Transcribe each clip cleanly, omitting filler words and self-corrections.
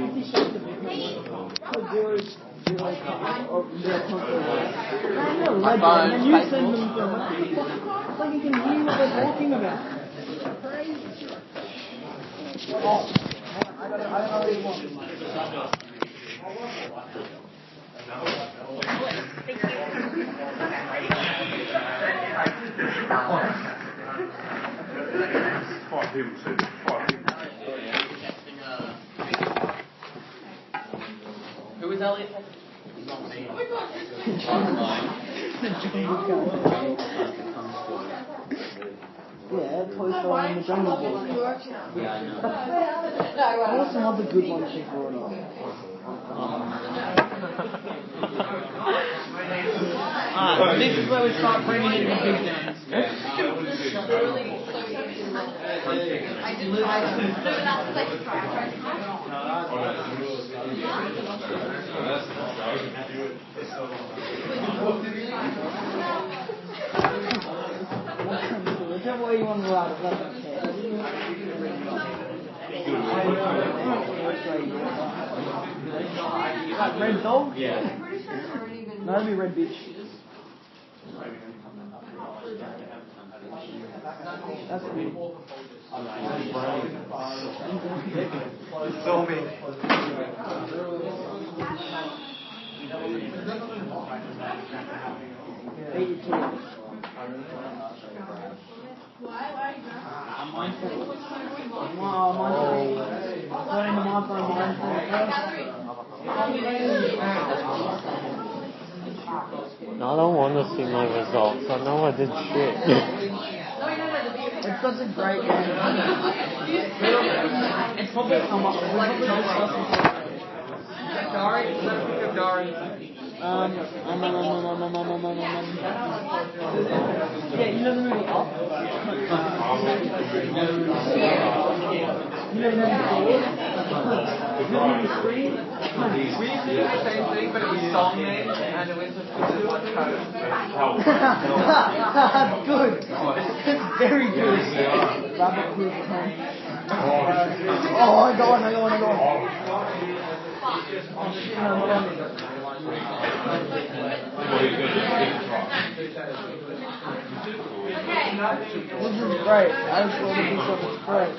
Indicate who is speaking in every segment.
Speaker 1: And you send them to it's like you can read what they're talking about. I don't know what you want.
Speaker 2: Who is Elliot? He's not me. Oh my God.
Speaker 1: Yeah, Toy Story and the Jungle Book.
Speaker 2: Yeah, I know.
Speaker 1: I also have the good ones before it all. This is where we start bringing in the big guns.
Speaker 3: I did try to. No, that's like try.
Speaker 1: Whichever way you want to go out of that, that's okay. Red dog?
Speaker 2: Yeah.
Speaker 1: No, that'd be red bitch. That's weird.
Speaker 4: Film me.
Speaker 1: I'm mindful. Wow, mindful. Going to mindful,
Speaker 5: I don't want to see my results. I know I did shit.
Speaker 1: It's such a great game. It's probably come up with like yeah, you know the movie Up? You know the movie
Speaker 4: We used to do the same thing, but it was song names, and it was just one code.
Speaker 1: Good. It's very good. Rabbit Proof 10. Oh, I got one. Oh shit, no, hold on. This is great. I just want to do something great.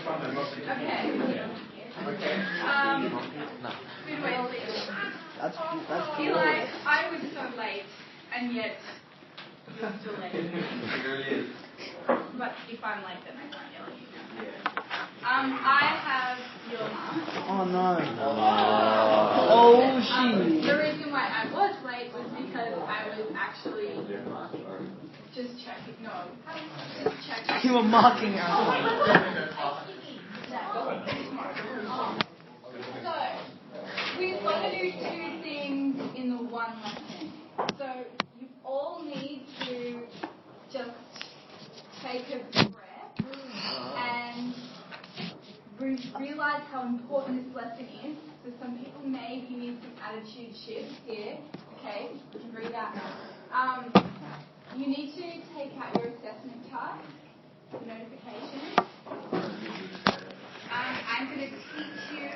Speaker 1: That's cool.
Speaker 3: Eli, I was so late, and yet you're still late. But if I'm late, then I can't yell at you. I have your mum.
Speaker 1: Oh no. Oh shit.
Speaker 3: The reason why I was late was because I was actually just checking. No, just checking.
Speaker 1: You were marking us.
Speaker 3: So, we've got to do two things in the one lesson. So, you all need to just take a breath and realize how important this lesson is. So some people maybe need some attitude shifts here. Okay, you can read out now. You need to take out your assessment task, the notifications. I'm going to teach you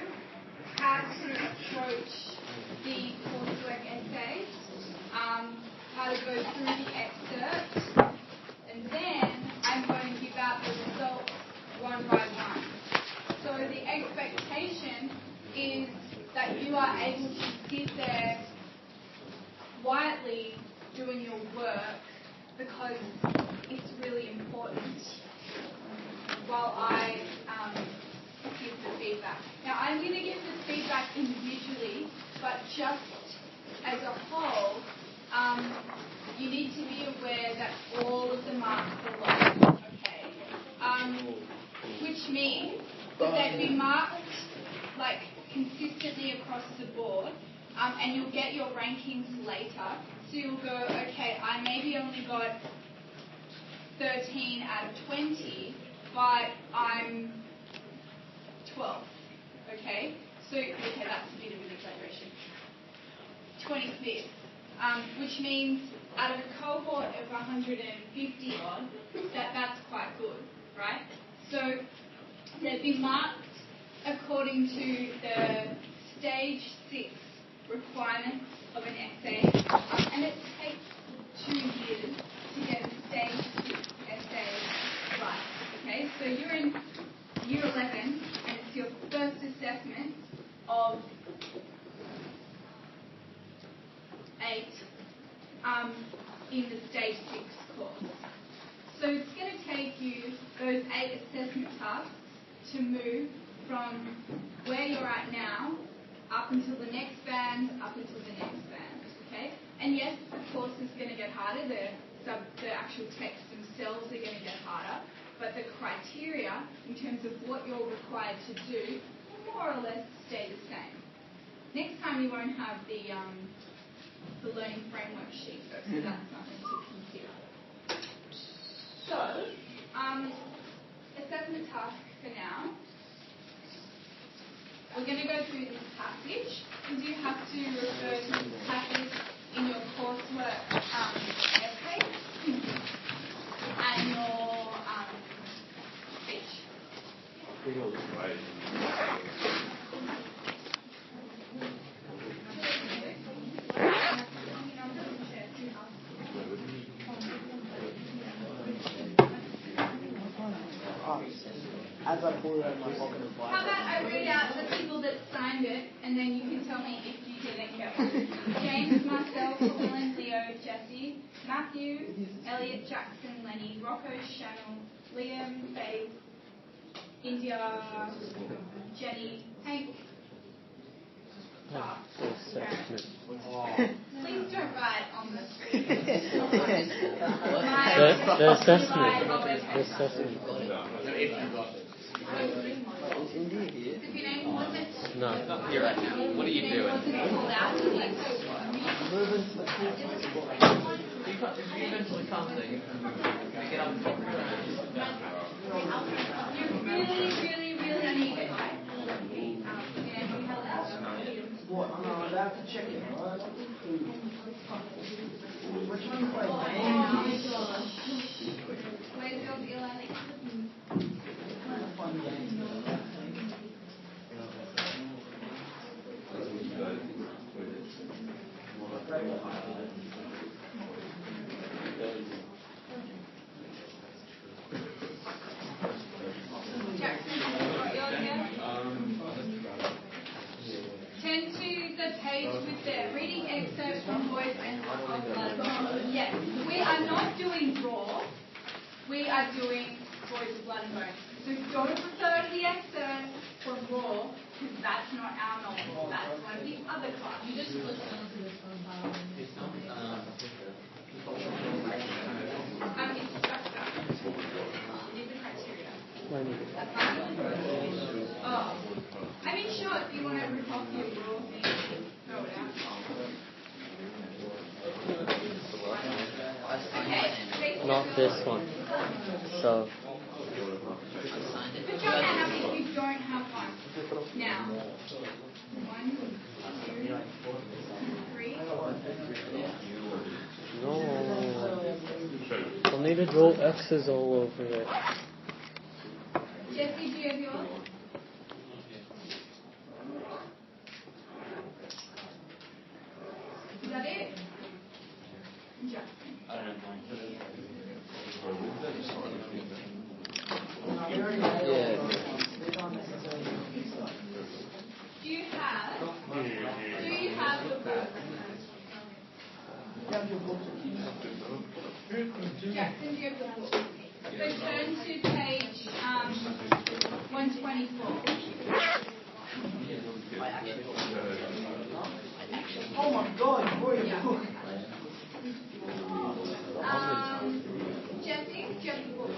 Speaker 3: how to approach the coursework essay, how to go through the excerpt, and then I'm going to give out the results one by one. So the expectation is that you are able to sit there quietly doing your work because it's really important while I give the feedback. Now I'm going to give the feedback individually, but just as a whole, you need to be aware that all of the marks are lost. Okay. Which means that they'll be marked like consistently across the board, and you'll get your rankings later. So you'll go, okay, I maybe only got 13 out of 20, but I'm 12. Okay? So, okay, that's a bit of an exaggeration. 25th. Which means out of a cohort of 150 odd, that's quite good, right? So they've been marked according to the in the Stage 6 course. So it's going to take you those 8 assessment tasks to move from where you're at now up until the next band, up until the next band. Okay? And yes, of course, it's going to get harder. The actual texts themselves are going to get harder, but the criteria in terms of what you're required to do will more or less stay the same. Next time you won't have the learning framework sheet, though, so that's something to consider. So, assessment task for now. We're going to go through this passage, and you have to refer to this passage in your coursework essay and your speech.
Speaker 1: As I pull it out of my pocket and fly.
Speaker 3: How about I read out the people that signed it, and then you can tell me if you didn't get it. James, myself, Helen, Leo, Jesse, Matthew, Elliot, Jackson, Lenny, Rocco, Chanel, Liam, Faye, India, Jenny, Hank. Please don't write on the screen.
Speaker 5: The assessment.
Speaker 3: If your name wasn't
Speaker 5: No.
Speaker 2: You're right now. What are you doing?
Speaker 3: called out, you need to
Speaker 4: If you eventually come there, you can get up and talk.
Speaker 3: You really need it.
Speaker 1: What? I'm not allowed to check it, right? Which one's like
Speaker 3: Where's your Eli?
Speaker 1: fun game?
Speaker 3: Jackson, have you got yours here? Turn to the page with the reading excerpts from Voice and Blood. Yes, we are not doing Raw. We are doing Voice of Blood and Bone. So don't refer to the excerpt from Raw, because that's not our novel. That's one of the other classes. You just listen to this one. It's structure. These are criteria. That's fine. Oh. I mean, sure, if you want to rip off your Raw thing, throw it out. Okay.
Speaker 5: Not this one. So.
Speaker 3: Put your hand up if you don't have one. Now. 1, 2, 3.
Speaker 5: No. I'll need to draw X's all over it.
Speaker 3: Jesse, do you have yours? Is that it? Justin.
Speaker 2: I don't know. Do you have the book? Jackson, do you have the book? So turn to page 124.
Speaker 1: Oh my God! Boy,
Speaker 3: Yeah. Jesse, do you have the book?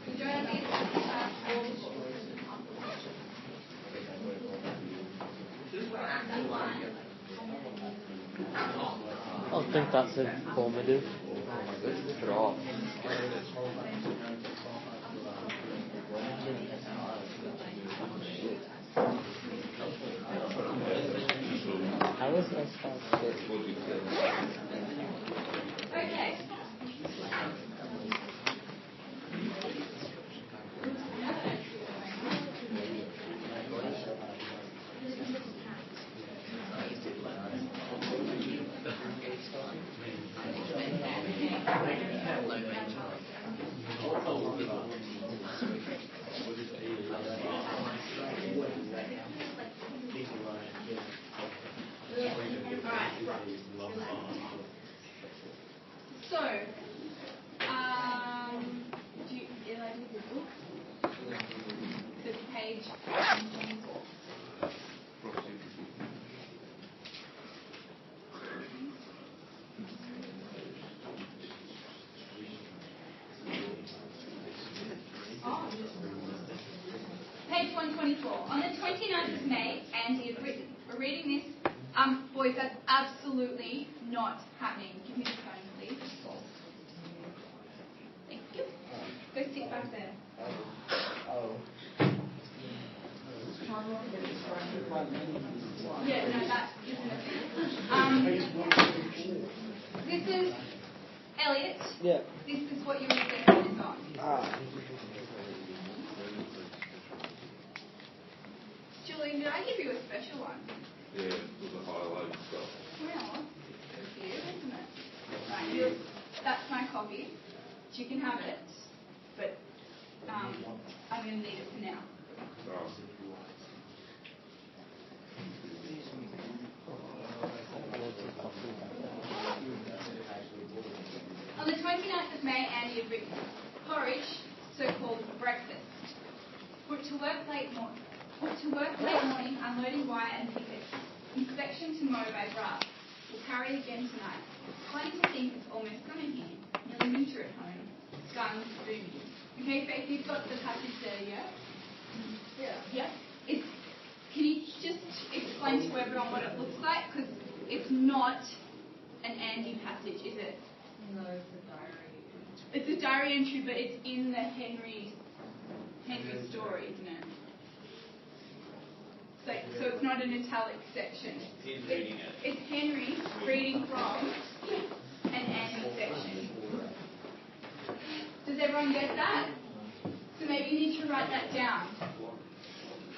Speaker 3: You don't have the
Speaker 5: I don't think that's informative. How is this possible?
Speaker 3: Okay. Boys, that's absolutely not happening. Give me the phone, please. Thank you. Go sit back there. Yeah, no, that isn't a thing. This is Elliot.
Speaker 1: Yeah.
Speaker 3: This is what your exam is on. Julian, did I give you a special one?
Speaker 6: Yeah, with the highlight stuff.
Speaker 3: Well, it's you, isn't it? Right, that's my copy. You can have it, but I'm going to need it for now. On the 29th of May, Andy had written, porridge, so-called breakfast. Put to work late morning, unloading wire and pickets. Inspection tomorrow by brass. We'll carry again tonight. Starting to think it's almost summer here. Nearly winter at home. Guns booming. Okay, Faith, you've got the passage there, yeah? Yeah. Can you just explain to everyone what it looks like? Because it's not an Andy passage, is it?
Speaker 7: No, it's a diary.
Speaker 3: It's a diary entry, but it's in the Henry story, isn't it? So it's not an italic section.
Speaker 2: He's reading it.
Speaker 3: It's Henry reading from an Andy section. Does everyone get that? So maybe you need to write that down.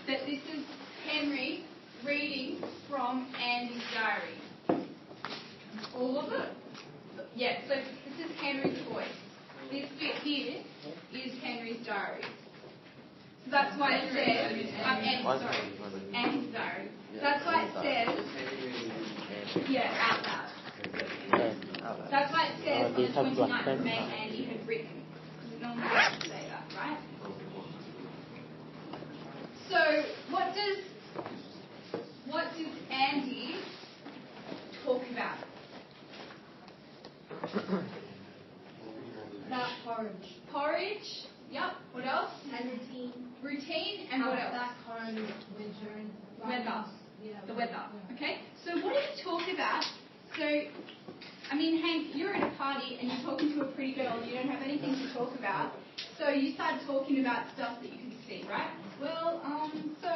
Speaker 3: That this is Henry reading from Andy's diary. All of it? Yeah, so this is Henry's voice. This bit here is Henry's diary. So that's why it says, Andy's diary. That's why it says, yeah, out loud. That's why it says on the 29th of May Andy had written. Because it normally doesn't say that, right? So what does Andy talk about?
Speaker 7: About porridge.
Speaker 3: Porridge. Yep. What else?
Speaker 7: And routine.
Speaker 3: Routine and what else?
Speaker 7: Back home, winter and
Speaker 3: Weather.
Speaker 7: Yeah,
Speaker 3: The weather. Okay. So what do you talk about? So, I mean, Hank, you're at a party and you're talking to a pretty girl and you don't have anything to talk about. So you start talking about stuff that you can see, right? Well, so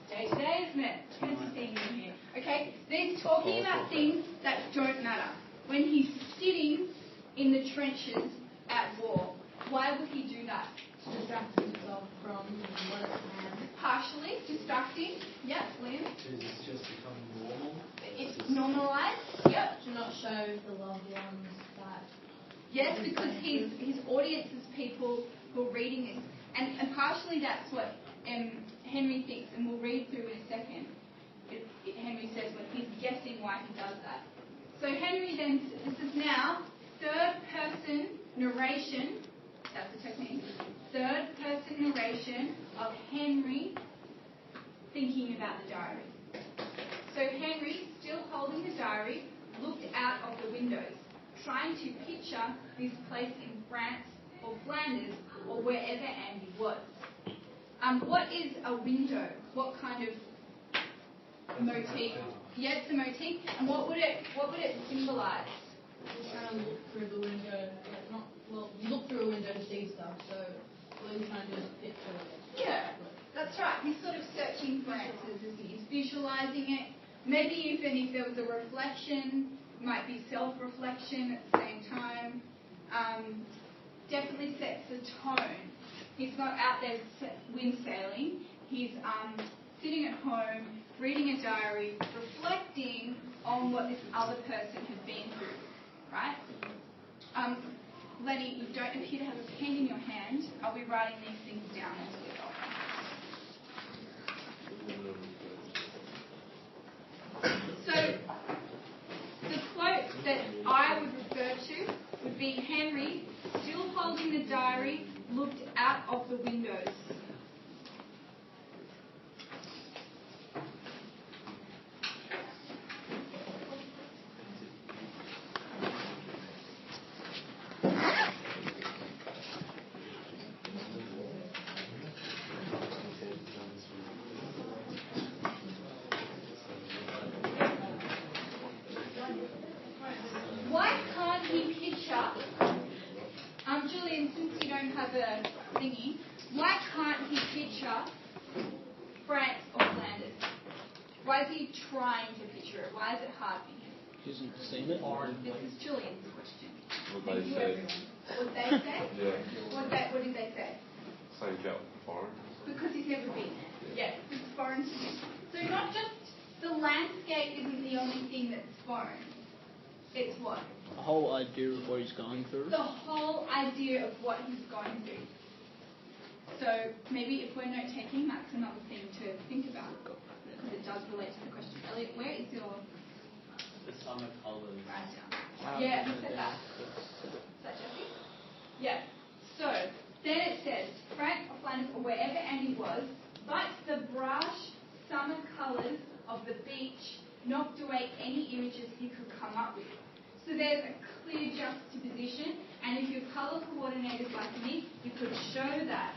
Speaker 3: day to day, isn't it? Good to see you here. Okay. Then he's talking about things that don't matter. When he's sitting in the trenches at war, why would he do that?
Speaker 7: to distract himself from what it's had.
Speaker 3: Partially distracting. Yep, Liam.
Speaker 8: Is this just become normal?
Speaker 3: It's normalised. Yep.
Speaker 7: To not show the loved ones that.
Speaker 3: Yes, because his audience is people who are reading this. And partially that's what Henry thinks, and we'll read through in a second. Henry says when he's guessing why he does that. So Henry then, this is now third person narration, that's the technique, third person narration of Henry thinking about the diary. So Henry, still holding the diary, looked out of the windows, trying to picture this place in France or Flanders or wherever Andy was. What is a window? What kind of motif? Yeah, it's a motif. And what would it symbolise?
Speaker 7: Just trying to look through the window, you look through a window to see stuff, so what he's trying to do is picture it.
Speaker 3: Yeah, that's right. He's sort of searching for answers as he's visualising it. Maybe even if there was a reflection, it might be self-reflection at the same time. Definitely sets the tone. He's not out there wind sailing. He's sitting at home, reading a diary, reflecting on what this other person has been through, right? Lenny, you don't appear to have a pen in your hand. I'll be writing these things down as we go. So, the quote that I would refer to would be Henry, still holding the diary, looked out of the windows. the thingy, why can't he picture France or Flanders? Why is he trying to picture it? Why is it hard for him?
Speaker 2: He hasn't seen it.
Speaker 3: This is Julian's question.
Speaker 6: What
Speaker 3: Thank
Speaker 6: they
Speaker 3: you,
Speaker 6: say.
Speaker 3: everyone. What they say?
Speaker 6: Yeah.
Speaker 3: What did they say?
Speaker 6: Say about foreign.
Speaker 3: Because he's never been. Yes, it's foreign to him. So not just the landscape isn't the only thing that's foreign. It's what?
Speaker 2: The whole idea of what he's going through.
Speaker 3: The whole idea of what he's going through. So maybe if we're note taking, that's another thing to think about because it does relate to the question. Elliot, where is your
Speaker 8: The summer colours.
Speaker 3: write down? Yeah, who said that? Is that Jesse? Yeah. So then it says, Frank or Flanders or wherever Andy was, but the brash summer colours of the beach knocked away any images he could come up with. So there's a clear juxtaposition, and if you're colour coordinators like me, you could show that.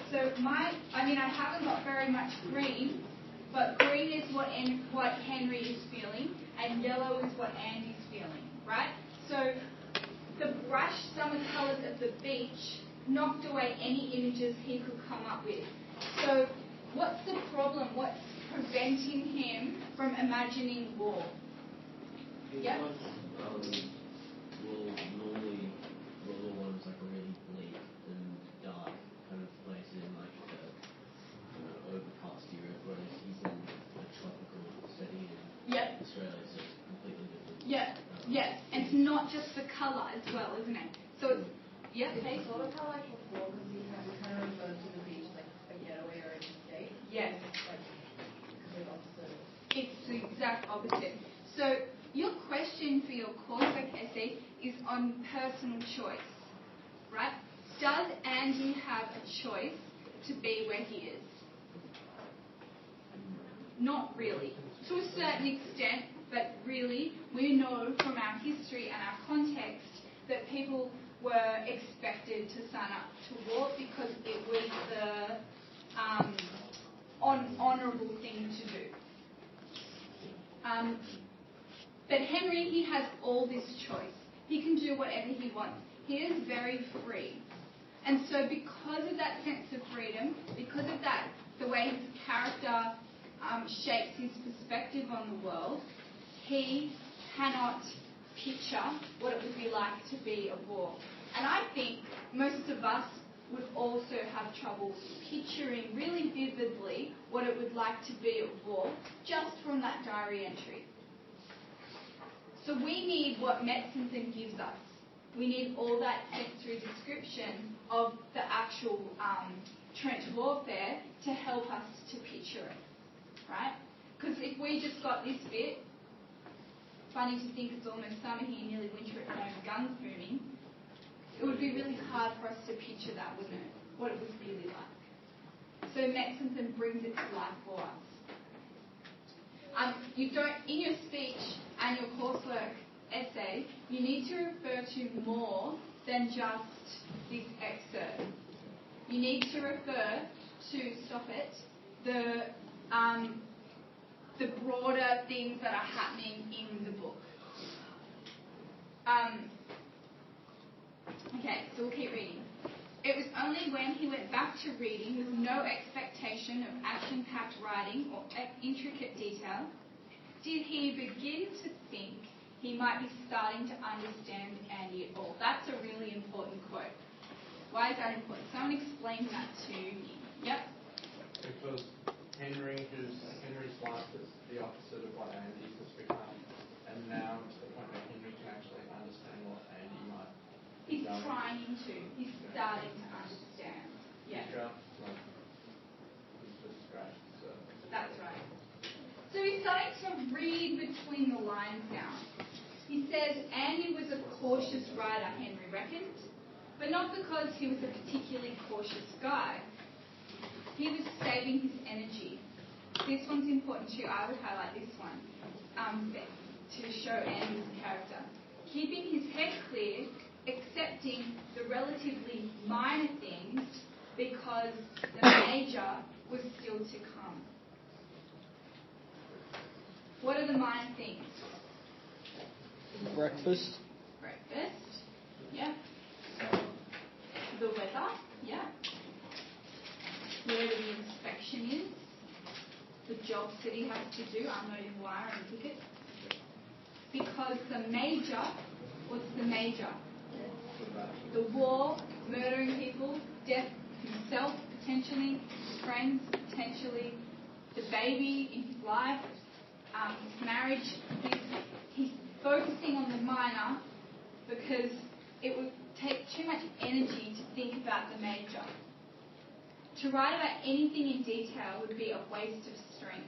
Speaker 3: So I haven't got very much green, but green is what Henry is feeling, and yellow is what Andy's feeling, right? So the brush summer colours of the beach knocked away any images he could come up with. So what's the problem? What's preventing him from imagining war? Yep.
Speaker 9: Well, normally World War One was like a really bleak and dark kind of place in like overcast Europe, whereas he's in a tropical setting in
Speaker 3: Yep.
Speaker 9: Australia, so it's completely different.
Speaker 3: Yeah. Yes. And it's not just the colour as well, isn't it? So it's Kate?
Speaker 7: Sort of how like before, because we kind of referred to the beach like a getaway or an escape.
Speaker 3: Yes.
Speaker 7: Like, the opposite.
Speaker 3: It's the exact opposite. So your question for your coursework essay is on personal choice, right? Does Andy have a choice to be where he is? Not really. To a certain extent, but really, we know from our history and our context that people were expected to sign up to war because it was the honourable thing to do. But Henry, he has all this choice. He can do whatever he wants. He is very free. And so because of that sense of freedom, because of that, the way his character shapes his perspective on the world, he cannot picture what it would be like to be at war. And I think most of us would also have trouble picturing really vividly what it would like to be at war just from that diary entry. So we need what Metzenson gives us. We need all that sensory description of the actual trench warfare to help us to picture it, right? Because if we just got this bit, funny to think it's almost summer here, nearly winter at home, guns booming, it would be really hard for us to picture that, wouldn't it? What it was really like. So Metzenson brings it to life for us. In your speech and your coursework essay, you need to refer to more than just this excerpt. You need to refer to, the broader things that are happening in the book. Okay, so we'll keep reading. It was only when he went back to reading with no expectation of action-packed writing or intricate detail did he begin to think he might be starting to understand Andy at all. That's a really important quote. Why is that important? Someone explain that to me. Yep.
Speaker 8: Because Henry's life is the opposite of what Andy's has become. And now it's the point where Henry can actually understand what Andy might be
Speaker 3: He's
Speaker 8: going.
Speaker 3: trying to. He's starting to understand. Yeah.
Speaker 8: He's just scratched the surface.
Speaker 3: That's right. So he's starting to read between the lines now. He says Andy was a cautious writer, Henry reckoned, but not because he was a particularly cautious guy. He was saving his energy. This one's important too. I would highlight this one to show Andy's character. Keeping his head clear, accepting the relatively minor things because the major was still to come. What are the minor things?
Speaker 2: Breakfast.
Speaker 3: Breakfast. Yep. The weather. Yep. function is, the jobs that he has to do. I'm noting wire and tickets. Because the major, what's the major? The war, murdering people, death himself, potentially, his friends, potentially, the baby in his life, his marriage. He's focusing on the minor because it would take too much energy to think about the major. To write about anything in detail would be a waste of strength.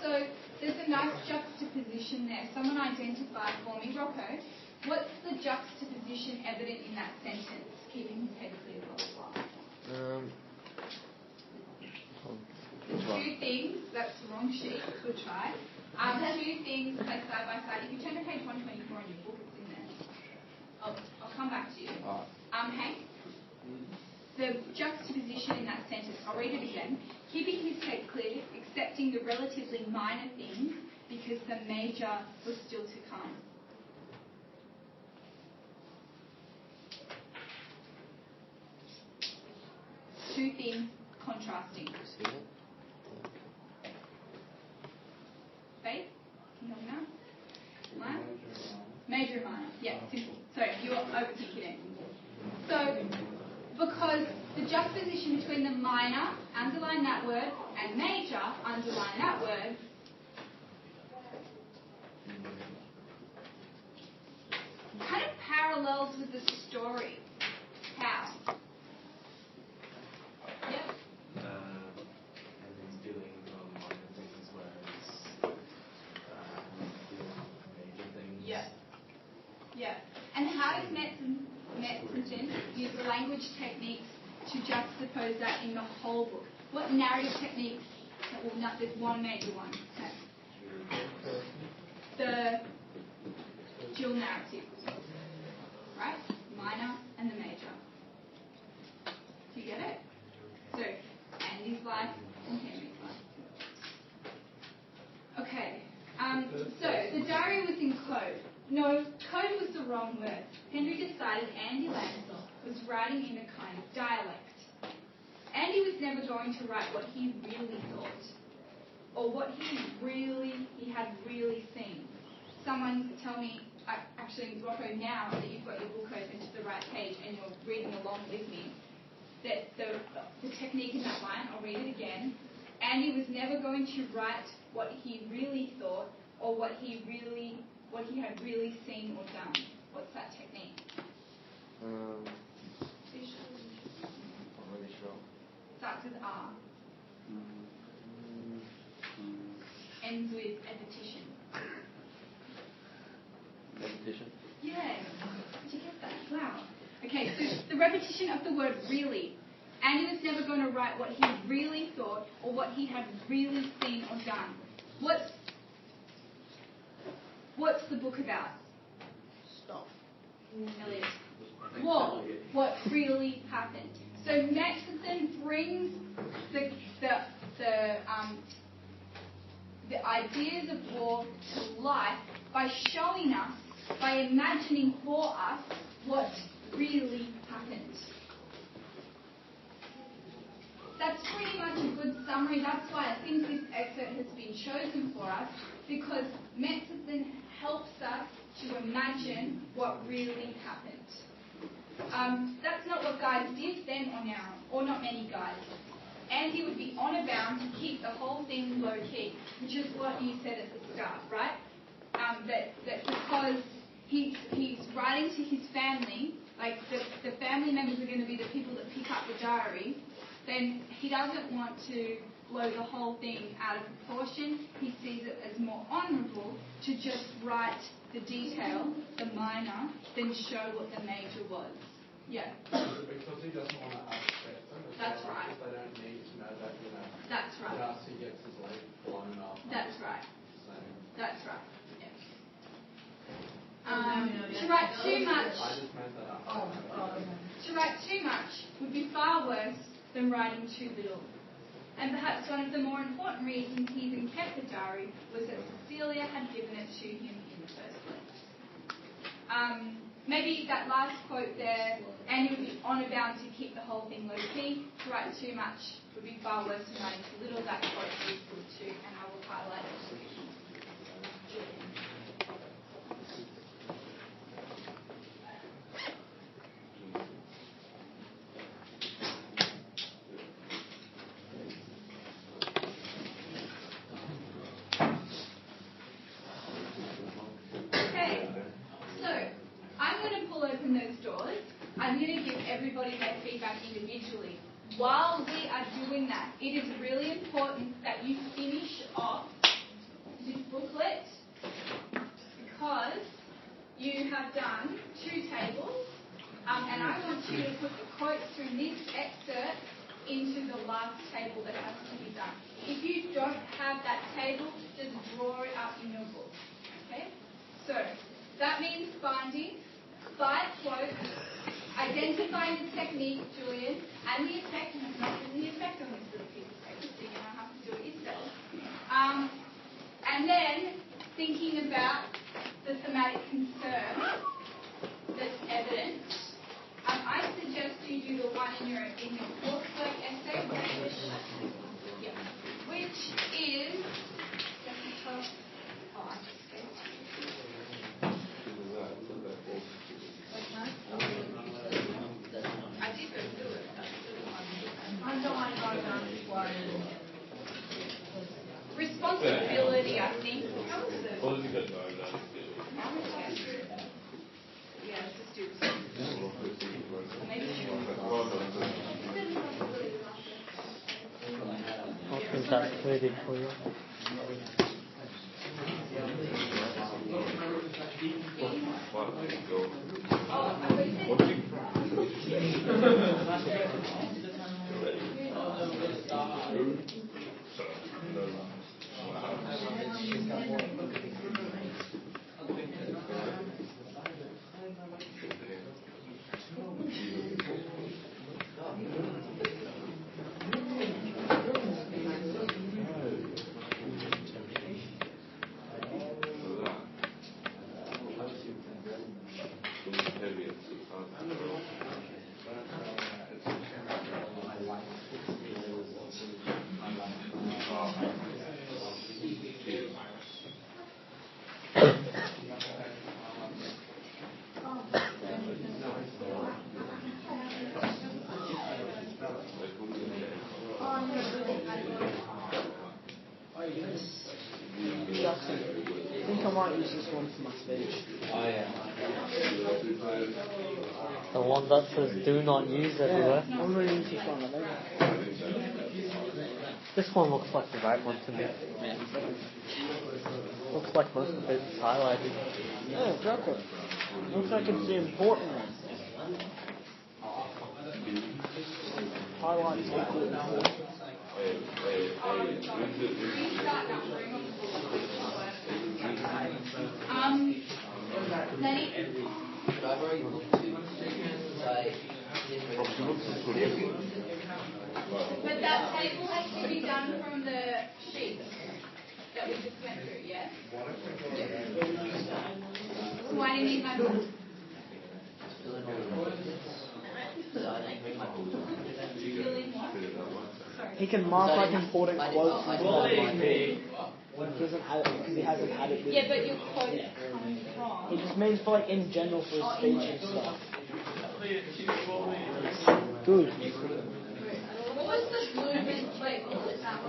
Speaker 3: So there's a nice juxtaposition there. Someone identify for me, Rocco, what's the juxtaposition evident in that sentence? Keeping his head clear, blah, blah, blah. Two things, that's the wrong sheet, good try. Two things placed side by side. If you turn to page 124 in your book, it's in there. I'll come back to you. Hank? The juxtaposition in that sentence, I'll read it again. Keeping his head clear, accepting the relatively minor things because the major was still to come. Two things contrasting. Faith? Can you help me out? Minor? Major and minor. Yeah, simple. So you're overthinking it. So, because the juxtaposition between the minor, underline that word, and major, underline that word, kind of parallels with the story. How? Yep.
Speaker 6: And he's doing minor things, whereas he's doing major things.
Speaker 3: Yeah. Yeah. And how does Metzen use the language techniques to juxtapose that in the whole book? What narrative techniques? Well, no, there's one major one. Okay. The dual narrative. Right? Minor and the major. Do you get it? So, Andy's life and Henry's life. Okay. So, the diary was in code. No, code was the wrong word. Henry decided Andy Lansell was writing in a kind of dialect. Andy was never going to write what he really thought, or what he had really seen. Someone tell me, actually, Rocco, now that you've got your book open to the right page and you're reading along with me, that the technique in that line, I'll read it again. Andy was never going to write what he really thought, or what he had really seen or done. What's that technique?
Speaker 6: Not really sure.
Speaker 3: Starts with R. Ends with repetition.
Speaker 6: Repetition?
Speaker 3: Yeah. Did you get that? Wow. Okay, so the repetition of the word really. Andy was never going to write what he really thought or what he had really seen or done. What's the book about?
Speaker 1: Stuff.
Speaker 3: Elliot. What really happened. So Metzen brings the ideas of war to life by showing us, by imagining for us what really happened. That's pretty much a good summary. That's why I think this excerpt has been chosen for us, because Metzen helps us to imagine what really happened. That's not what guys did then or now, or not many guys. Andy would be honor bound to keep the whole thing low key, which is what you said at the start, right? That because he's writing to his family, like the family members are going to be the people that pick up the diary, then he doesn't want to blow the whole thing out of proportion. He sees it as more honourable to just write the detail, the minor, than show what the major was. Yeah.
Speaker 8: Because he doesn't want to upset them.
Speaker 3: That's right.
Speaker 8: They don't need to know that,
Speaker 3: That's right.
Speaker 8: just he gets his leg blown off.
Speaker 3: That's right.
Speaker 8: Same.
Speaker 3: That's right. Yeah. To write too much.
Speaker 8: I just made that up.
Speaker 3: To write too much would be far worse than writing too little. And perhaps one of the more important reasons he even kept the diary was that Cecilia had given it to him in the first place. maybe that last quote there, and you would be honour bound to keep the whole thing low key. To write too much would be far worse than writing too little. That quote is good too, and I will highlight it. I'm going to give everybody their feedback individually. While we are doing that, it is really important that you finish off this booklet because you have done 2 tables, and I want you to put the quotes from this excerpt into the last table that has to be done. If you don't have that table, just draw it up in your book. Okay? So that means finding 5 quotes, identifying the technique, Julian, and the effect, and it's not really the effect on this little piece of paper, so you're going to have to do it yourself. And then thinking about the thematic concern that's evident. I suggest you do the one in your coursework essay, which is I did go through it. Responsibility, I think. How was it? Yeah, let's just do
Speaker 5: I think that's pretty clear.
Speaker 1: I think I might use this one for my speech.
Speaker 6: Oh, yeah.
Speaker 5: The one that says do not use everywhere.
Speaker 1: I'm going to use this one, I think.
Speaker 5: This one looks like the right one to me. Looks like most of it's highlighted.
Speaker 1: Yeah, exactly. Looks like it's the important one. Highlights equal important.
Speaker 3: Lenny?
Speaker 6: But I've already looked to
Speaker 3: But that table has to be done from the sheet that we just went through, yes? Why do you need my book?
Speaker 1: He can mark like important quotes and stuff. He doesn't have it because he hasn't had it with
Speaker 3: Yeah,
Speaker 1: him.
Speaker 3: but your quote is coming from.
Speaker 1: It just means for like in general for his speech and stuff. Good.
Speaker 3: What was the movement? Wait, what was that?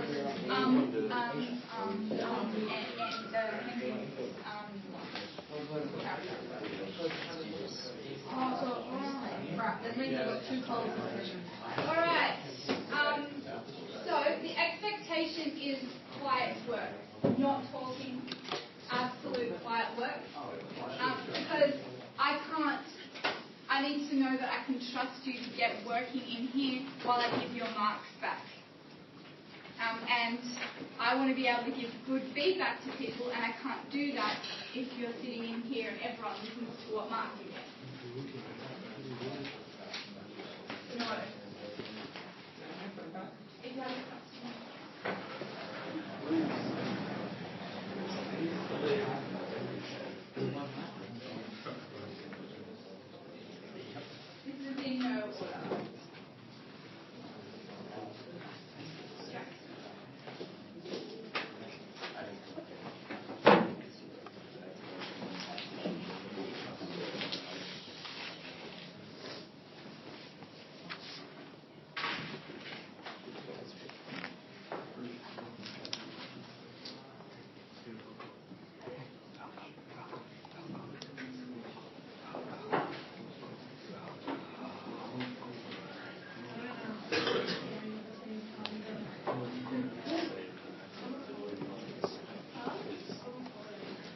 Speaker 3: Right, that means I've got 2 columns. Alright. So the expectation is quiet work, not talking, absolute quiet work. Because I need to know that I can trust you to get working in here while I give your marks back. And I want to be able to give good feedback to people, and I can't do that if you're sitting in here and everyone listens to what mark you get. No. If you have a question.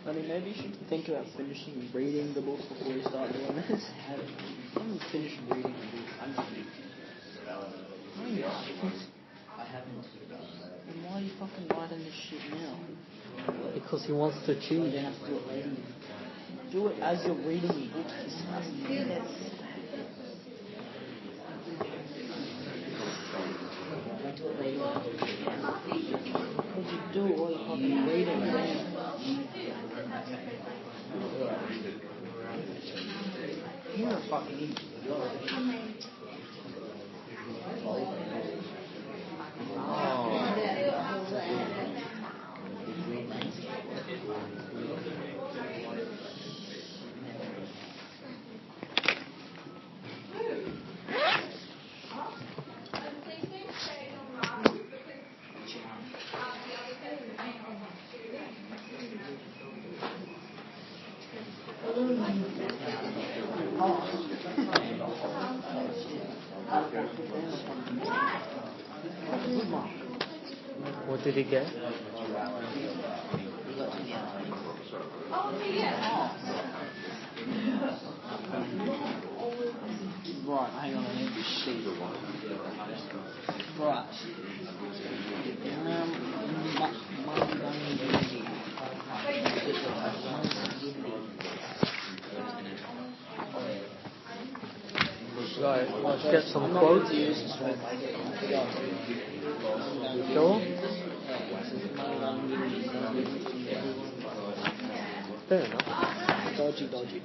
Speaker 1: I mean, maybe you should think about finishing reading the book before you start doing this. I haven't finished reading the book.
Speaker 9: I haven't.
Speaker 1: Then why are you fucking writing this shit now?
Speaker 5: Because he wants to cheat.
Speaker 1: You don't have to do it later. Do it as you're reading the book. Would you do it while you're fucking reading it? You're a fucking idiot.
Speaker 5: What did he get?
Speaker 1: Right, hang on, I need this sheet. Right.
Speaker 5: Right, let's get some quotes. Sure? Fair enough.
Speaker 1: Dodgy.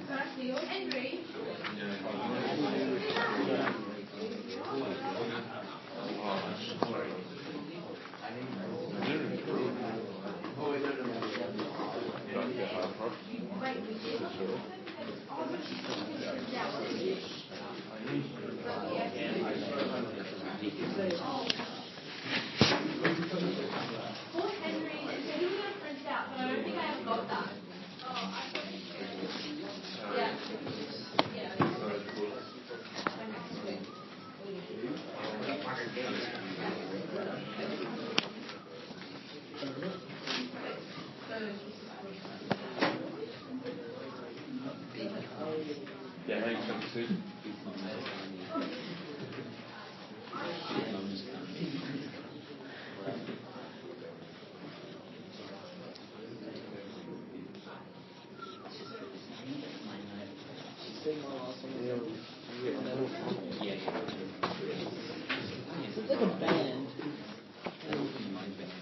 Speaker 1: It's like a band.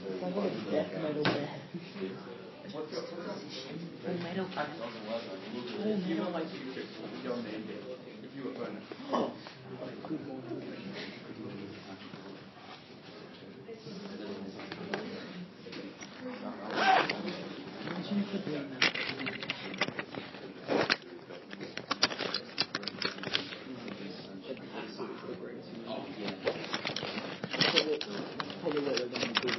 Speaker 1: It's like a death metal band. Good morning. Imagine if we're doing that. Probably what we're going to do.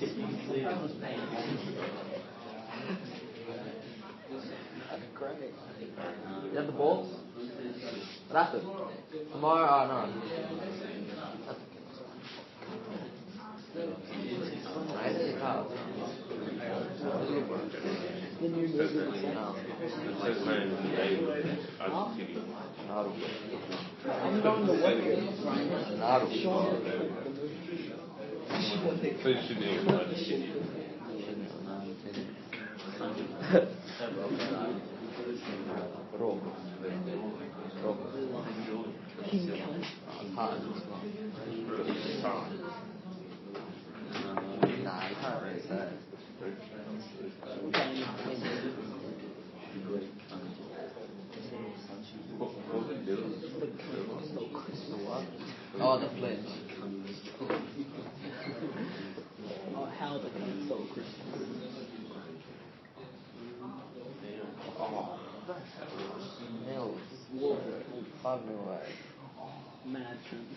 Speaker 1: That's great.
Speaker 4: You have the balls? What happened? Tomorrow? Oh, no. Nice as your car.
Speaker 1: The new movie. I'm going to work. King Kong.
Speaker 4: Nah, you can't really say. Oh, the flinch.
Speaker 1: Oh, how the cunt stole Christmas.
Speaker 4: Mills. 5 mil away.
Speaker 1: Mad cunt.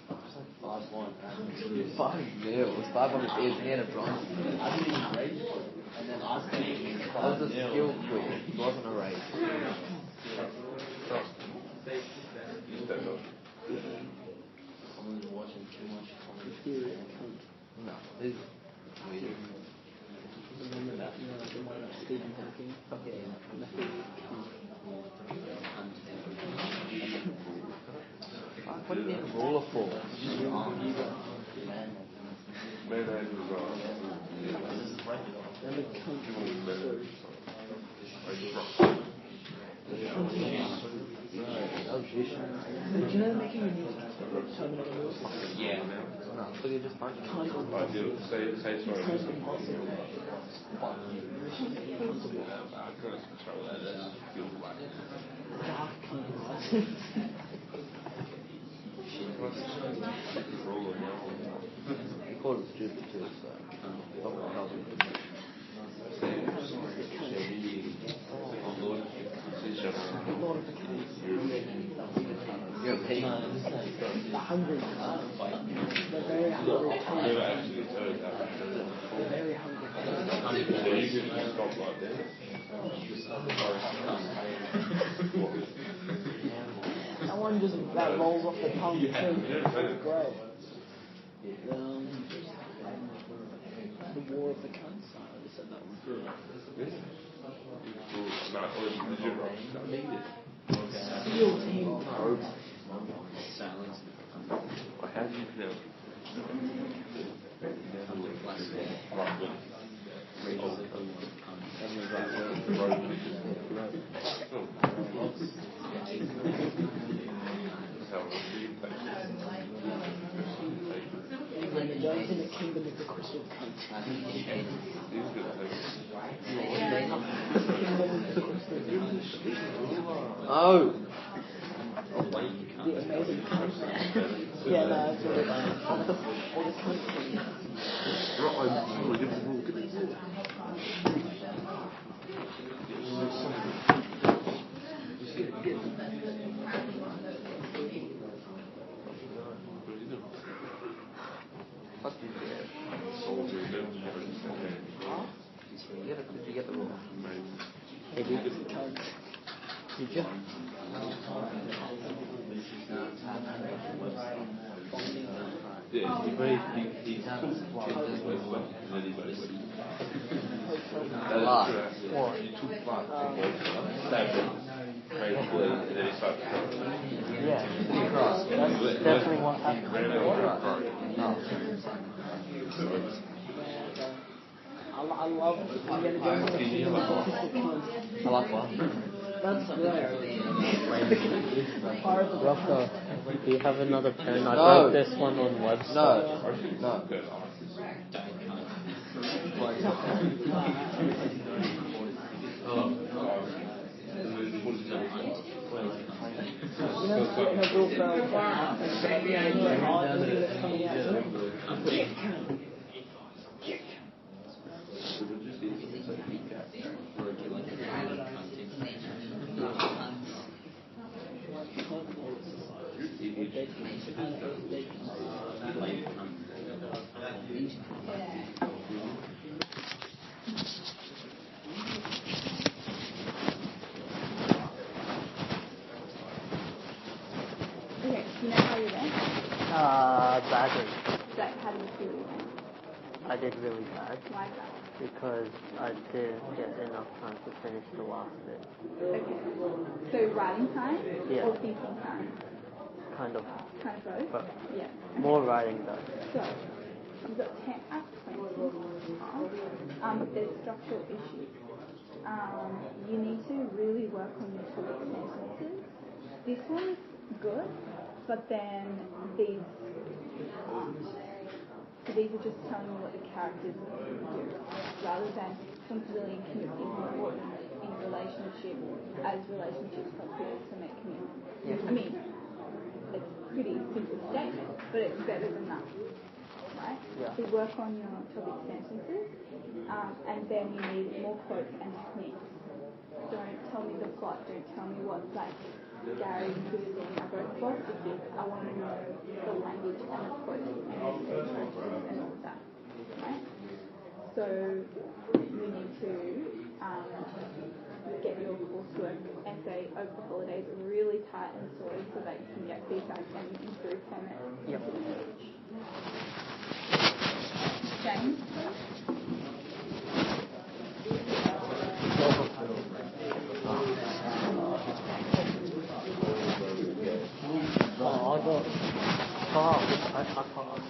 Speaker 4: It's like 5-1. 5 mils. 5-1 is he had a bronze.
Speaker 9: And then I was thinking,
Speaker 4: That was a skill quiz. It wasn't a race.
Speaker 9: someone's watching too much comedy.
Speaker 1: Serious cunt.
Speaker 4: No, this is weird.
Speaker 1: Remember that? You know, the one about Stephen Hawking?
Speaker 4: Okay. What do you need a ruler for?
Speaker 1: And the cunt.
Speaker 4: Oh, shit.
Speaker 1: Do you know they're making a new Terminator movie?
Speaker 9: Yeah.
Speaker 4: No, but you just punch him.
Speaker 1: Can't even possible. It's kind of impossible. Dark cunt.
Speaker 4: He called it stupid too, so not gonna help him.
Speaker 1: Lord of the Cunts.
Speaker 4: You're a pig.
Speaker 1: The hungry cunts. They're very hungry cunts. They're very hungry cunts. That one just that rolls off the tongue too. It's great. The War of the Cunts. I already said that one. SEAL Team.
Speaker 9: Silence.
Speaker 10: How do you pronounce it?
Speaker 1: When the Jones in the Kingdom of the Crystal Cunt.
Speaker 4: Oh!
Speaker 1: The amazing cunt. Yeah, no, that's what it is. Or the cunt king.
Speaker 4: Fuck you, Dad. Did you get the rule?
Speaker 1: Hey, dude, it's the cunt.
Speaker 4: Did you?
Speaker 10: Yeah, he made he's and then he made
Speaker 4: What?
Speaker 10: You took flat stabbed him, made it bleed, and then he started crying.
Speaker 1: Yeah, that's definitely what happened.
Speaker 10: Ran out of crying.
Speaker 4: No.
Speaker 1: I love it. I'm going to go to the Kingdom of the Crystal Cunt.
Speaker 4: I like what?
Speaker 1: That's great. The Pirate of the
Speaker 5: Rocco, do you have another pen? I
Speaker 4: No.
Speaker 5: wrote this one on website.
Speaker 4: No.
Speaker 1: You know, in a Will Ferrell film, at the end, the art that's coming out to him.
Speaker 5: lagging.
Speaker 3: Like, how did you feel again?
Speaker 5: I did really bad
Speaker 3: Why is that?
Speaker 5: because I didn't get enough time to finish the last bit.
Speaker 3: Okay. So writing time
Speaker 5: Yeah.
Speaker 3: or thinking time?
Speaker 5: Kind of.
Speaker 3: Kind of both?
Speaker 5: But
Speaker 3: Yeah.
Speaker 5: more writing though.
Speaker 3: So, you've got 10 out of 20. There's structural issues. You need to really work on your topic sentences. This one's good, but then these are just telling you what the characters do, rather than something really important in a relationship, as relationships are critical to make commitment. I mean, it's a pretty simple statement, but it's better than that, right?
Speaker 5: Yeah.
Speaker 3: So work on your topic sentences, and then you need more quotes and techniques. Don't tell me the plot, don't tell me what, like, Gary and Christine are both philosophy. I want to know the language and the quotes and the sentences and all of that, right? So you need to get your coursework essay over the holidays really tight and sorted so that you can get feedback and improve from it.
Speaker 5: Yep.
Speaker 3: James?
Speaker 5: Oh, I got fast. I can't.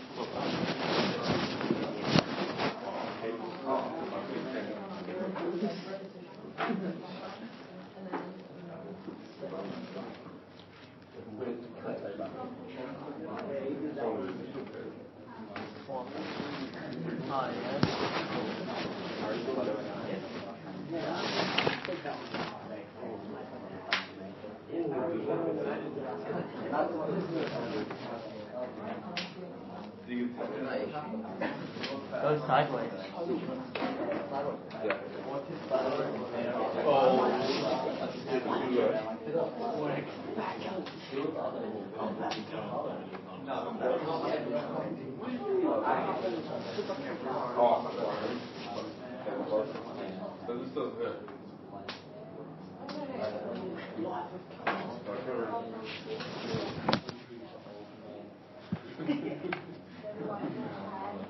Speaker 5: Go sideways.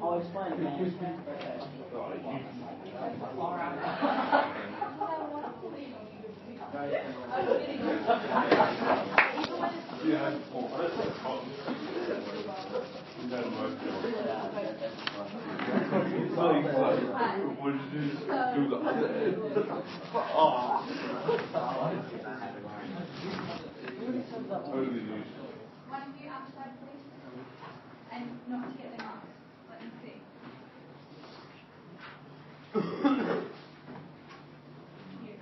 Speaker 1: I'll explain it.
Speaker 3: One of you outside, please. And not to get them up. Let me see. You.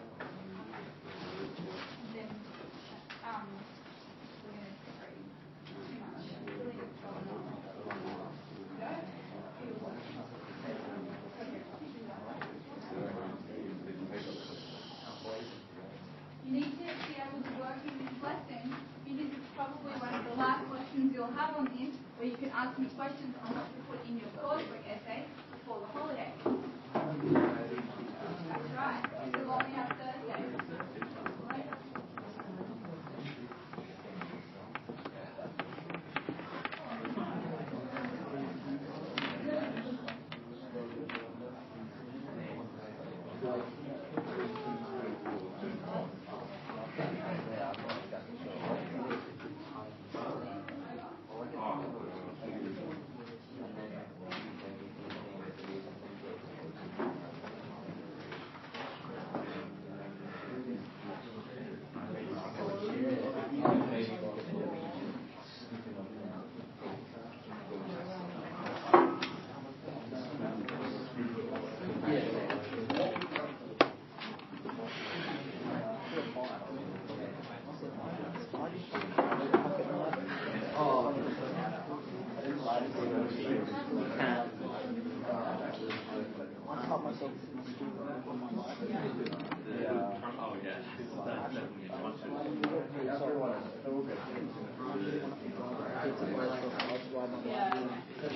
Speaker 3: Then, we're going to separate too much. You need to be able to work in this lesson, because it's probably one of the last lessons you'll have on this, where you can ask me questions on what to put in your coursework essay before the holiday. That's right. You'll only have Thursday.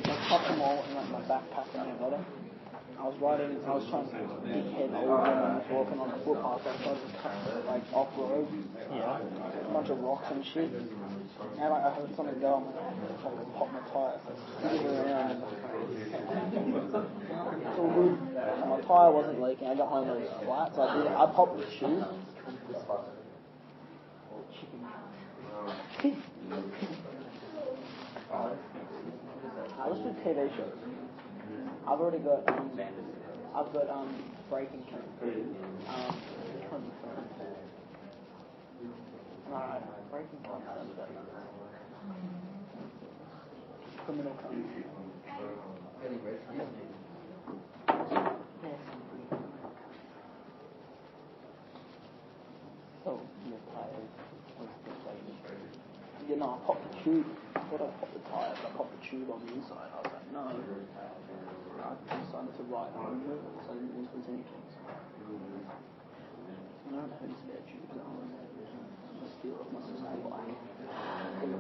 Speaker 1: I popped them all in my backpack and my letter. I was trying to dig head over and I was walking on it. footpath outside of like off road.
Speaker 5: Yeah.
Speaker 1: A bunch of rocks and shit. And like I heard something go on like pop my tyre. So I moved around and it's all good. And my tyre wasn't leaking. I got home and it was flat, so I popped the shoe. I listen to TV shows. I've already got Breaking Alright, Breaking Criminal Code. So, your tire was deflated. You know, I popped the tube. I thought I popped the tire, but I popped the tube on the inside. I was like, no. I decided to ride home with it, so I didn't lose anything. I don't have any spare tubes at home. I steal it off my sister's bike.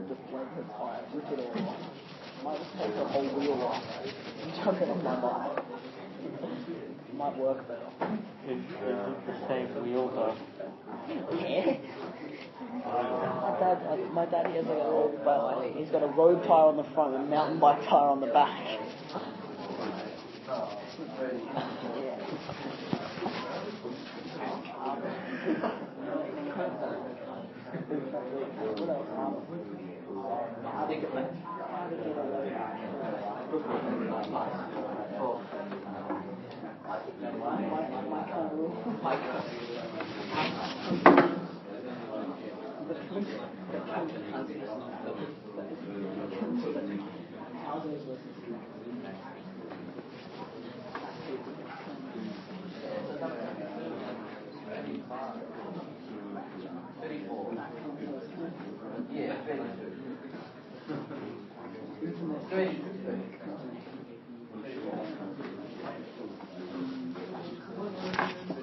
Speaker 1: Deflate the tire, rip it all off. Might just take the whole wheel off and chuck it on my bike. Might work better.
Speaker 5: Is it the same wheel though?
Speaker 1: Yeah. My daddy has like an old bike. He's got a road tire on the front and a mountain bike tire on the back.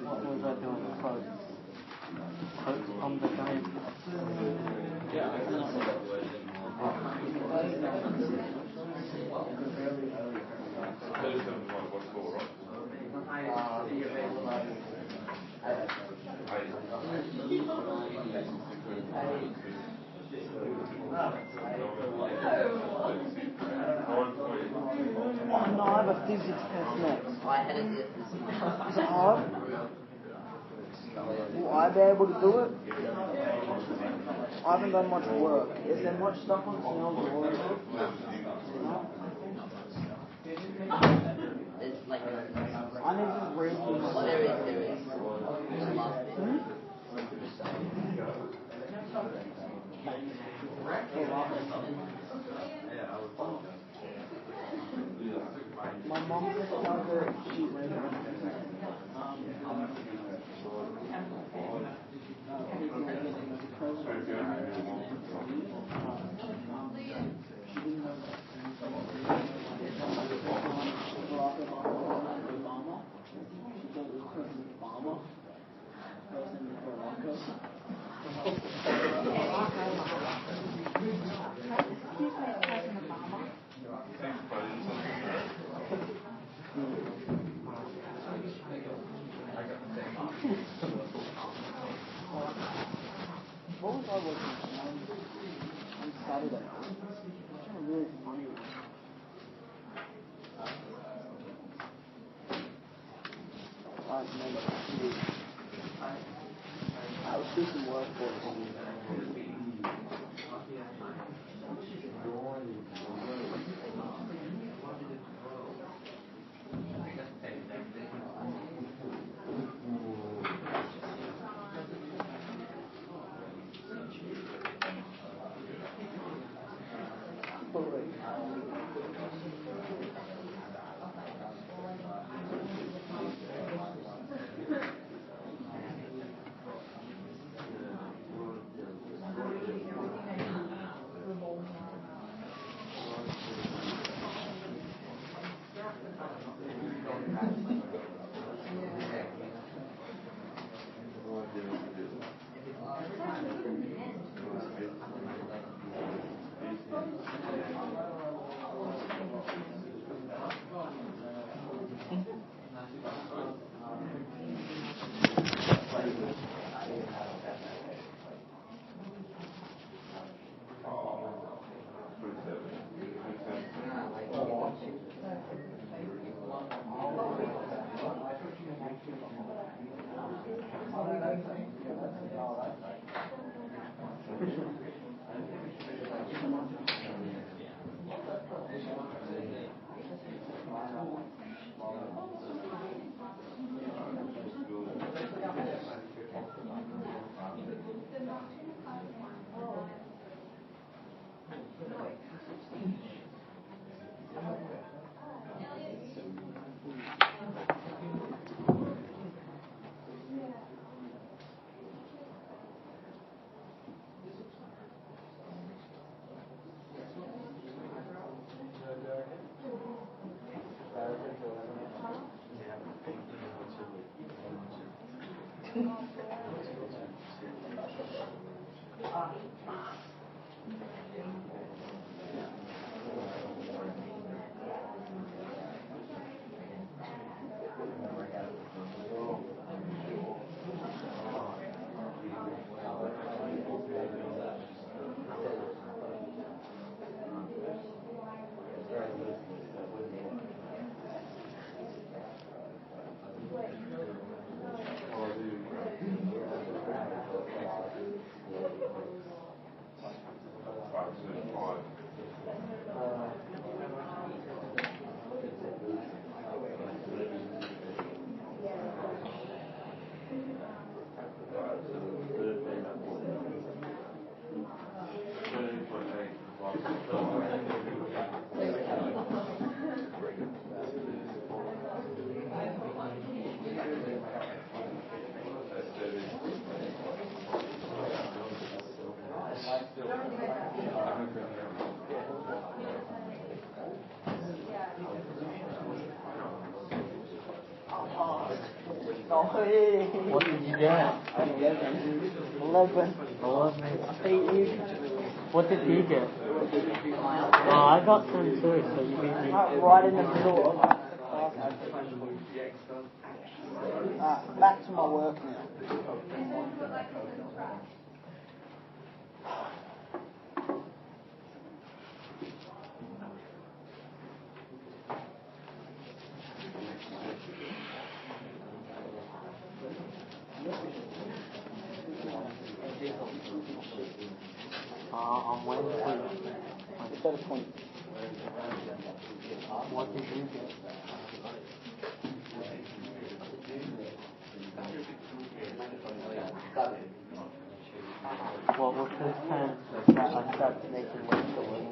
Speaker 5: What was I doing? Quotes on the game.
Speaker 1: Oh no, I have a physics test next.
Speaker 6: I had it.
Speaker 1: Is it hard? Will I be able to do it? I haven't done much work. Is there much stuff on sales or work?
Speaker 6: It's like
Speaker 1: I need to read through my
Speaker 6: there is. The last bit.
Speaker 1: My mom said that was a cheap rate. What was I watching on Saturday? It's kind of really funny. I remember. I was doing some work for it.
Speaker 5: What did you get?
Speaker 1: 11.
Speaker 5: 11.
Speaker 1: I beat you.
Speaker 5: What did he get? Oh, I got 10 too, so you beat me.
Speaker 1: Right in the middle of the class. Back to my work now.
Speaker 5: I'm waiting for you.
Speaker 1: Instead of 20.
Speaker 5: What did you get? What was his 10 that I started making way to win?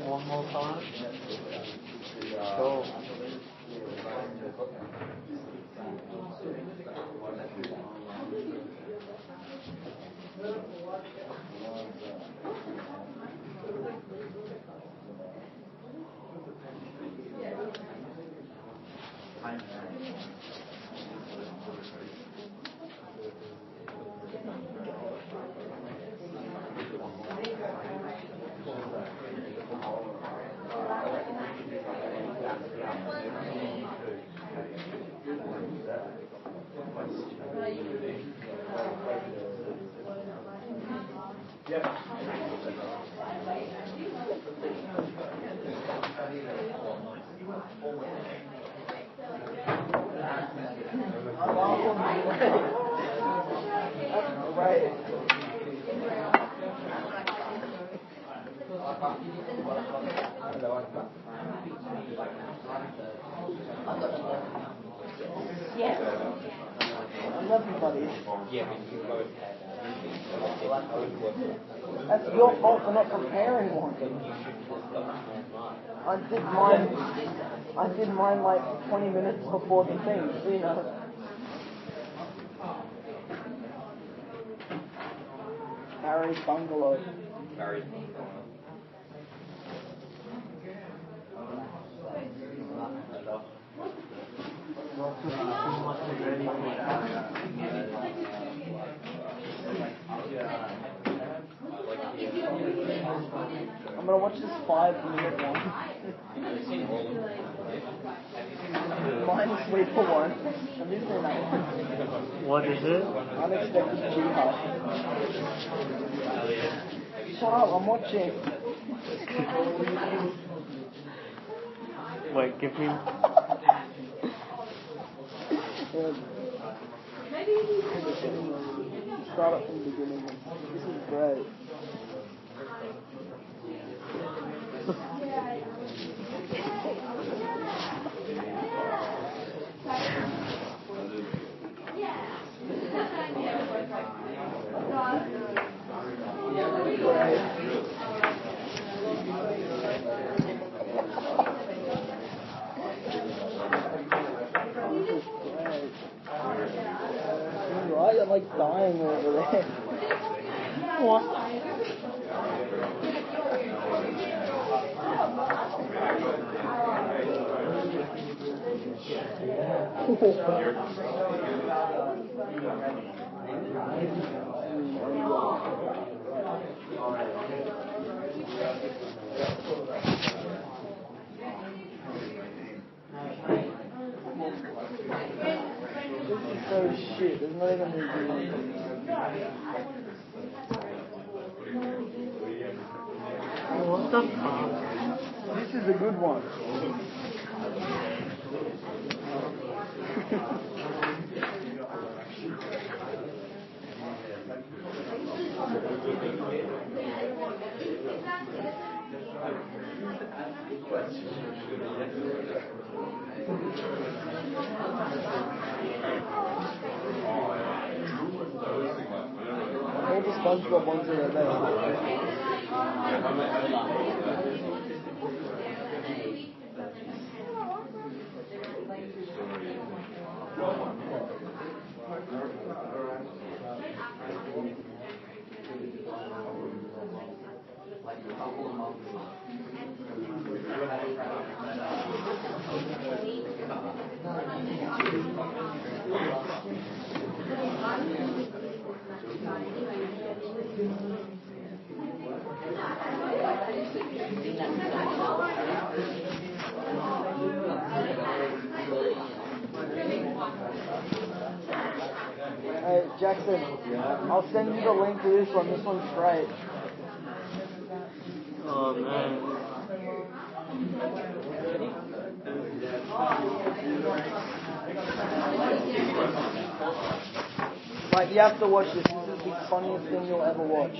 Speaker 5: One more time? Sure.
Speaker 1: Yeah. I love you, buddy. That's your fault for not preparing one. I did mine like 20 minutes before the thing, so you know. Barry's bungalow. I'm gonna watch this 5-minute one. Minesweeper one. Have you seen that one?
Speaker 5: What is it?
Speaker 1: Unexpected Jihad. Shut up, I'm watching.
Speaker 5: Wait, give me.
Speaker 1: Start up from the beginning. This is great. Right, you're like dying over there.
Speaker 5: What?
Speaker 1: This is so shit, there's not even any
Speaker 5: What the fuck?
Speaker 1: This is a good one. All the SpongeBob ones are the best. Hey, Jackson, I'll send you the link to this one. This one's great.
Speaker 5: Oh man.
Speaker 1: Like, you have to watch this. This is the funniest thing you'll ever watch.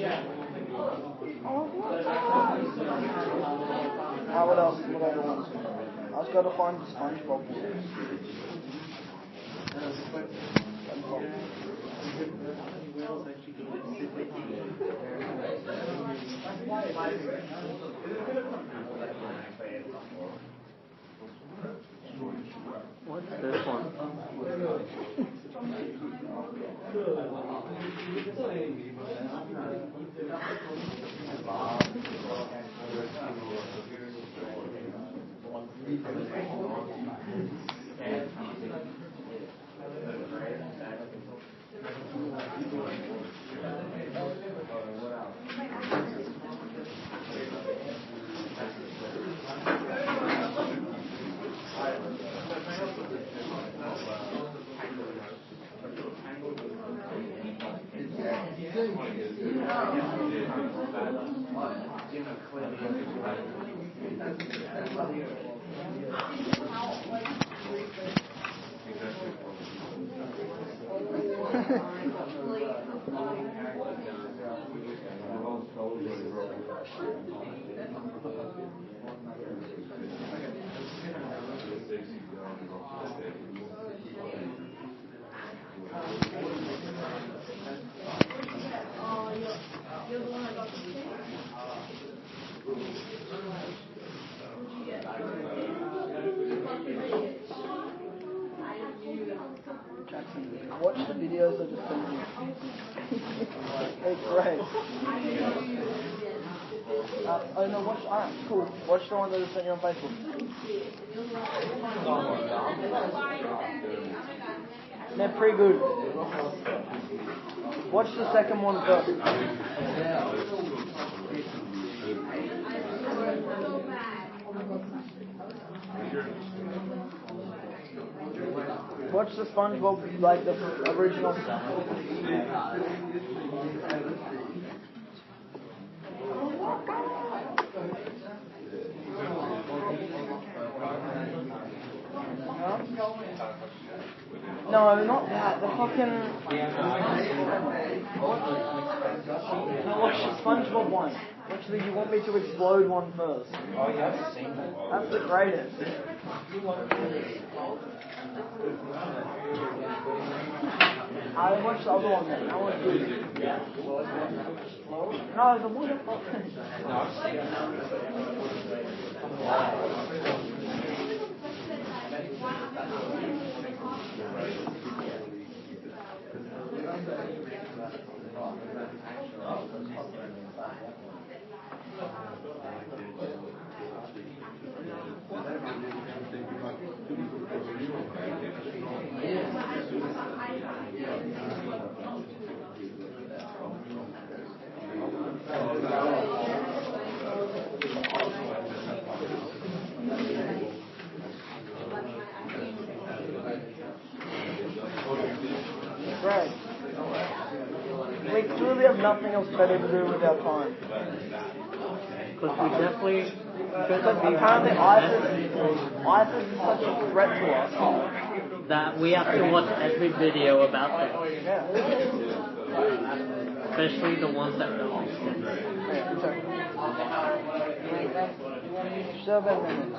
Speaker 1: What else? What other ones? I was going to find SpongeBob.
Speaker 5: What's this one?
Speaker 1: Watch the videos I just sent you. They're great. Oh no, watch. Alright, cool. Watch the one that I just sent you on Facebook. They're pretty good. Watch the second one first. Watch the SpongeBob, like the original. No, not that. The fucking. No, watch the SpongeBob one. Watch the You Want Me to Explode one first.
Speaker 6: Oh, yeah, I've seen that.
Speaker 1: That's the greatest. I watched the other one then. That one's good. No, the one Right. We clearly have nothing else better to do with our time.
Speaker 5: Because we definitely shouldn't be
Speaker 1: Apparently ISIS is such a threat to us
Speaker 5: that we have to watch every video about them.
Speaker 1: Yeah.
Speaker 5: Especially the ones that don't make sense.
Speaker 1: Yeah, 7 minutes.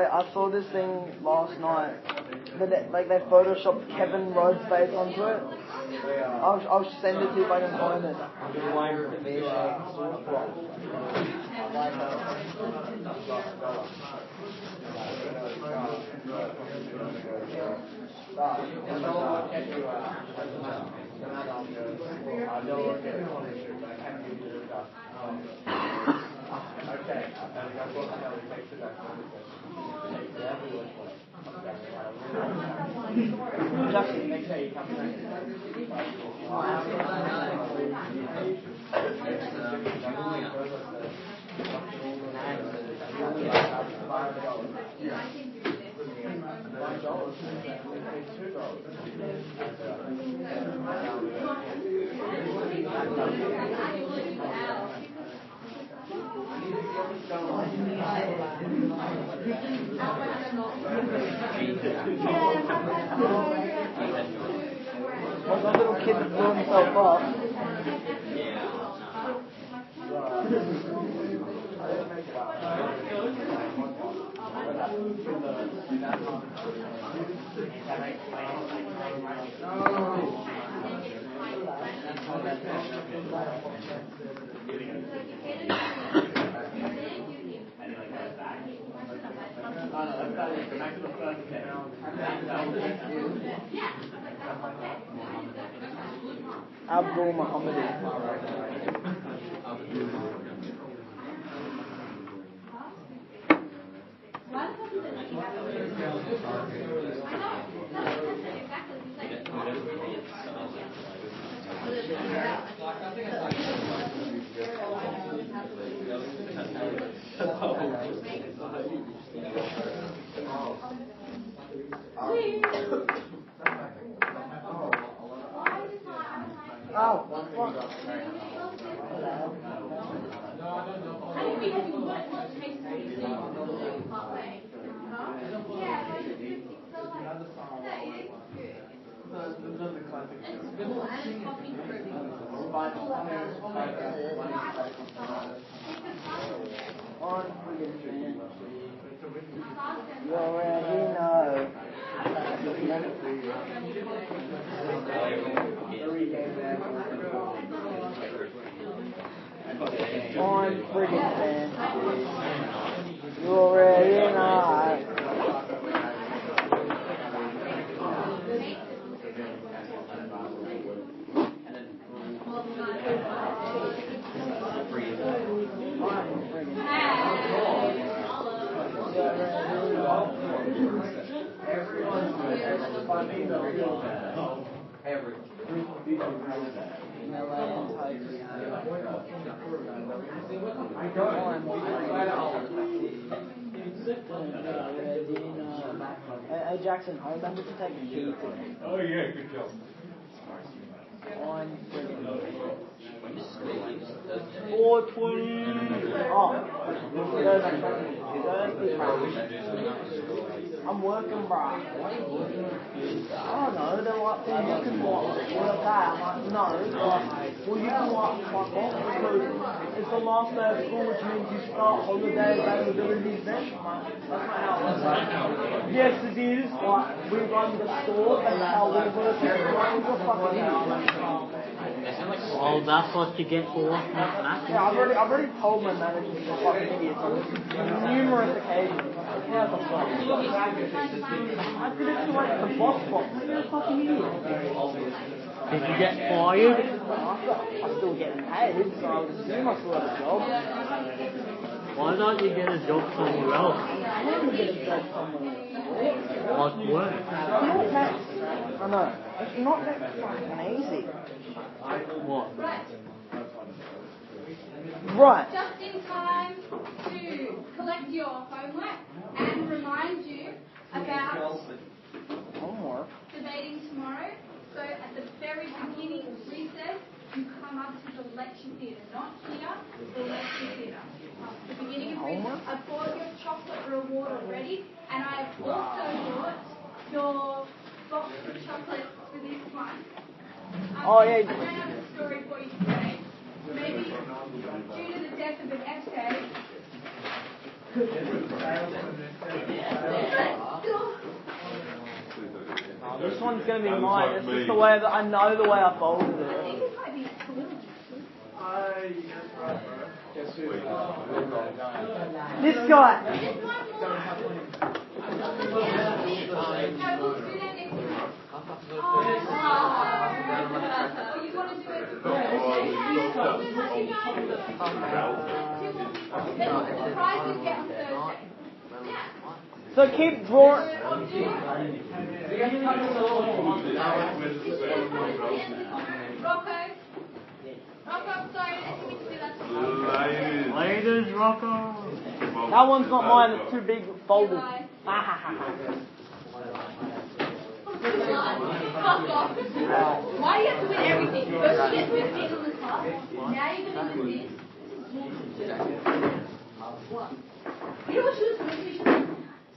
Speaker 1: I saw this thing last night. They photoshopped Kevin Rudd's face onto it. I'll send it to you if I can find it. Justin, make sure you come back. What's that little kid that blew himself up? Abdul Muhammad. You already know. I'm pretty fancy. You already know. Hey Jackson, I remember to take a key.
Speaker 10: Oh yeah, good job.
Speaker 1: 420. Oh, I'm working, bro. I don't know. They're like, well, you can watch. Well, okay. I'm like, no. Well, you can watch my boss because it's the last day of school, which means you start holiday availability then. I'm like, that's not how it works. Yes, it is. Like, we run the store. That's how we work. You're fucking idiot.
Speaker 5: Oh, that's what you get for mathematics.
Speaker 1: Yeah, I've already told my manager to fucking idiots on numerous occasions. How the fuck? I did it to like the boss box. You're a fucking idiot.
Speaker 5: Did you get fired?
Speaker 1: I'm still getting paid, so I would assume I still have a job.
Speaker 5: Why don't you get a job somewhere else?
Speaker 1: I want to get a job somewhere.
Speaker 5: Like work?
Speaker 1: It's not that. I know. It's not that fucking easy.
Speaker 5: What?
Speaker 1: Right.
Speaker 3: Just in time to collect your homework and remind you about
Speaker 1: Homework.
Speaker 3: debating tomorrow. So at the very beginning of recess, you come up to the lecture theatre, not here, the lecture theatre. The beginning of recess. I've bought your chocolate reward already, and I have also bought your box of chocolates for this one.
Speaker 1: Oh yeah.
Speaker 3: I don't have a story for you today. Maybe due to the death of an essay.
Speaker 1: This one's going to be mine. It's just the way that I know the way I folded it. This guy. So keep drawing.
Speaker 5: Ladies, Rocco.
Speaker 1: That one's not mine. It's too big folded.
Speaker 7: Why do you have to win everything? First you get 15 on the class, now you're going to win this. What? You know what she was doing? She was like,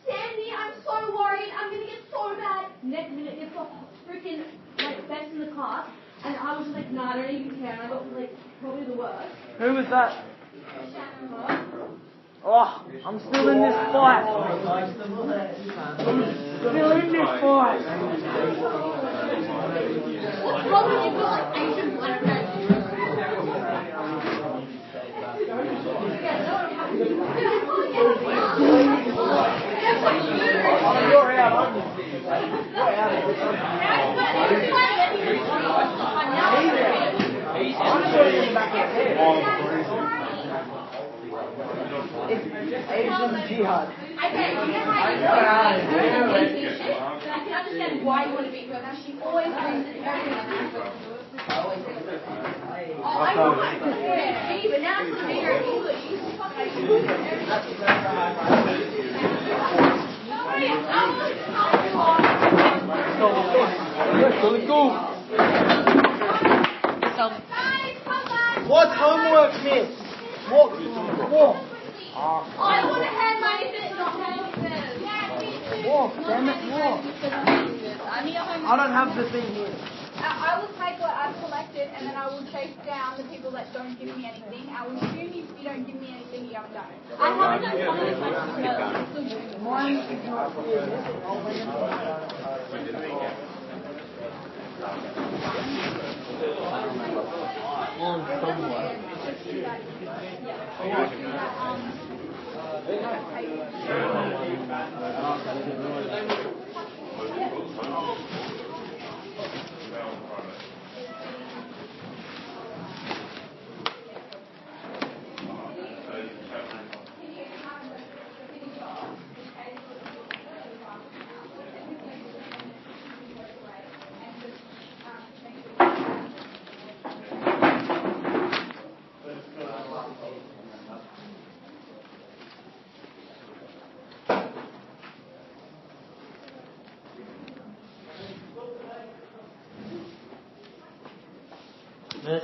Speaker 7: Sandy, I'm so worried. I'm going to get so bad. Next minute, gets the freaking best in the class. And I was just like, nah, I don't even care. And I got probably the worst.
Speaker 1: Who was that? Oh, I'm still in this fight. I'm still in this fight.
Speaker 7: What's wrong with you? Got Asian black guys.
Speaker 1: You're out. It's Asian jihad.
Speaker 3: Okay, you know how I can understand why you want to beat her. Now she always brings it everything. Oh, I know. Yeah, but now it's beat her in English. She's fucking
Speaker 1: What homework, miss? Walk.
Speaker 3: I want to hand mine if it's not hand
Speaker 1: Walk, damn it, walk. I don't have the thing here.
Speaker 3: I will take what I've collected and then I will chase down the people that don't give me anything. I will assume if you don't give me anything, you haven't done it.
Speaker 7: I haven't done some of the questions, but I'm still doing it.
Speaker 1: Mine is not here.
Speaker 5: On somewhere.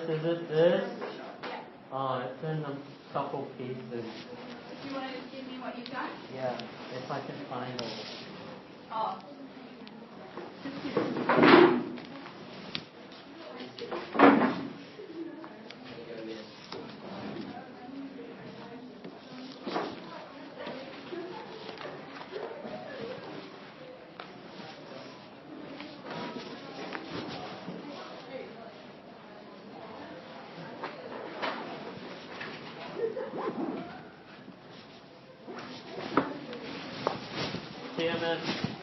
Speaker 5: Is it this? Oh, it's in a couple pieces.
Speaker 3: Do you want to give me what you've done?
Speaker 5: Yeah, if I can find it.
Speaker 3: Oh.
Speaker 5: TMS.